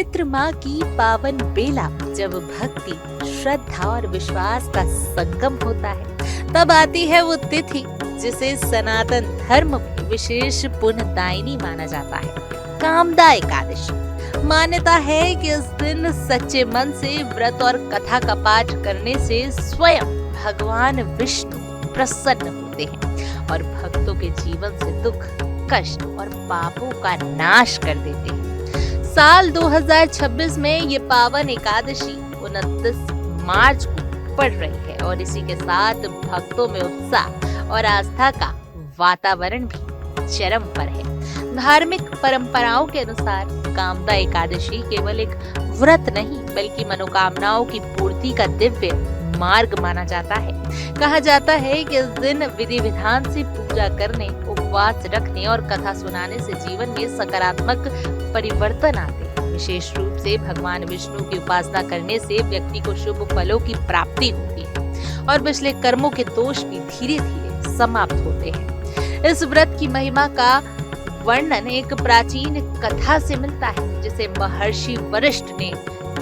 चैत्र माह की पावन बेला जब भक्ति, श्रद्धा और विश्वास का संगम होता है, तब आती है वो तिथि जिसे सनातन धर्म में विशेष पुण्यदायिनी माना जाता है, कामदा एकादशी। मान्यता है कि इस दिन सच्चे मन से व्रत और कथा का पाठ करने से स्वयं भगवान विष्णु प्रसन्न होते हैं और भक्तों के जीवन से दुख, कष्ट और पापों का नाश कर देते हैं। साल 2026 में ये पावन एकादशी 29 मार्च को पड़ रही है और इसी के साथ भक्तों में उत्साह और आस्था का वातावरण भी चरम पर है। धार्मिक परंपराओं के अनुसार कामदा एकादशी केवल एक व्रत नहीं बल्कि मनोकामनाओं की पूर्ति का दिव्य मार्ग माना जाता है। कहा जाता है कि इस दिन विधि विधान से पूजा करने, उपवास रखने और कथा सुनाने से जीवन में सकारात्मक परिवर्तन आते हैं। विशेष रूप से भगवान विष्णु की उपासना करने से व्यक्ति को शुभ फलों की प्राप्ति होती है और पिछले कर्मों के दोष भी धीरे धीरे समाप्त होते हैं। इस व्रत की महिमा का वर्णन एक प्राचीन कथा से मिलता है जिसे महर्षि वशिष्ठ ने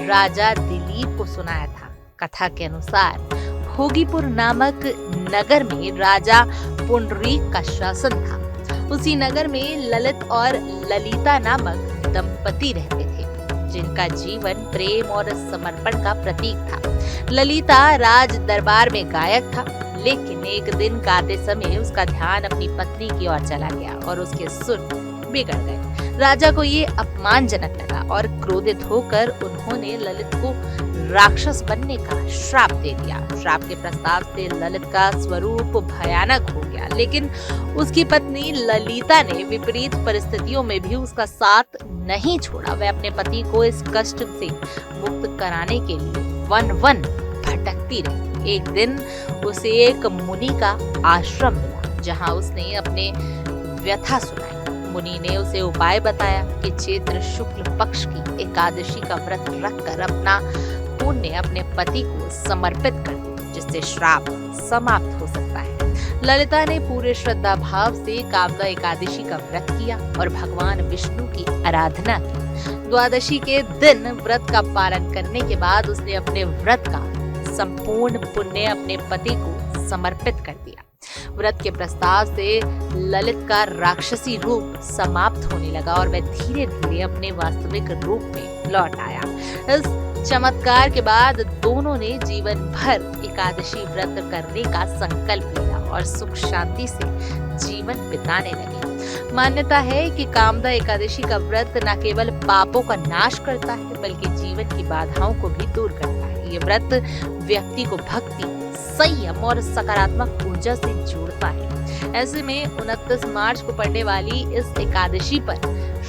राजा दिलीप को सुनाया था। कथा के अनुसार भोगीपुर नामक नगर में राजा पुंडरीक का शासन था। उसी नगर में ललित और ललिता नामक दंपति रहते थे जिनका जीवन प्रेम और समर्पण का प्रतीक था। ललिता राज दरबार में गायक था, लेकिन एक दिन गाते समय उसका ध्यान अपनी पत्नी की ओर चला गया और उसके सुर बिगड़ गए। राजा को ये अपमानजनक लगा और क्रोधित होकर उन्होंने ललित को राक्षस बनने का श्राप दे दिया। श्राप के प्रस्ताव से ललित का स्वरूप भयानक हो गया, लेकिन उसकी पत्नी ललिता ने विपरीत परिस्थितियों में भी उसका साथ नहीं छोड़ा। वह अपने पति को इस कष्ट से मुक्त कराने के लिए वन भटकती रही। एक दिन उसे एक मुनि का आश्रम मिला जहां उसने अपने व्यथा सुनाई। मुनि ने उसे उपाय बताया कि चैत्र शुक्ल पक्ष की एकादशी का व्रत रखकर अपना पुण्य अपने पति को समर्पित कर दे, जिससे श्राप समाप्त हो सकता है। ललिता ने पूरे श्रद्धा भाव से कामदा एकादशी का व्रत किया और भगवान विष्णु की आराधना की। द्वादशी के दिन व्रत का पालन करने के बाद उसने अपने व्रत का संपूर्ण पुण्य अपने पति को समर्पित कर दिया। व्रत के प्रस्ताव से ललित का राक्षसी रूप समाप्त होने लगा और वह धीरे धीरे अपने वास्तविक रूप में लौट आया। इस चमत्कार के बाद दोनों ने जीवन भर एकादशी व्रत करने का संकल्प लिया और सुख शांति से जीवन बिताने लगे। मान्यता है कि कामदा एकादशी का व्रत न केवल पापों का नाश करता है बल्कि जीवन की बाधाओं को भी दूर करता है। ये व्रत व्यक्ति को भक्ति, संयम और सकारात्मक ऊर्जा से जोड़ता है। ऐसे में 29 मार्च को पड़ने वाली इस एकादशी पर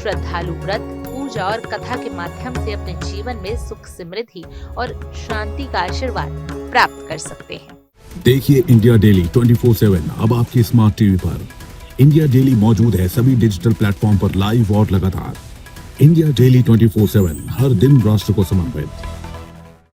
श्रद्धालु व्रत, पूजा और कथा के माध्यम से अपने जीवन में सुख, समृद्धि और शांति का आशीर्वाद प्राप्त कर सकते हैं। देखिए इंडिया डेली 24/7 अब आपकी स्मार्ट टीवी पर। इंडिया डेली मौजूद है सभी डिजिटल प्लेटफॉर्म पर लाइव और लगातार। इंडिया डेली 24/7 हर दिन राष्ट्र को समर्पित।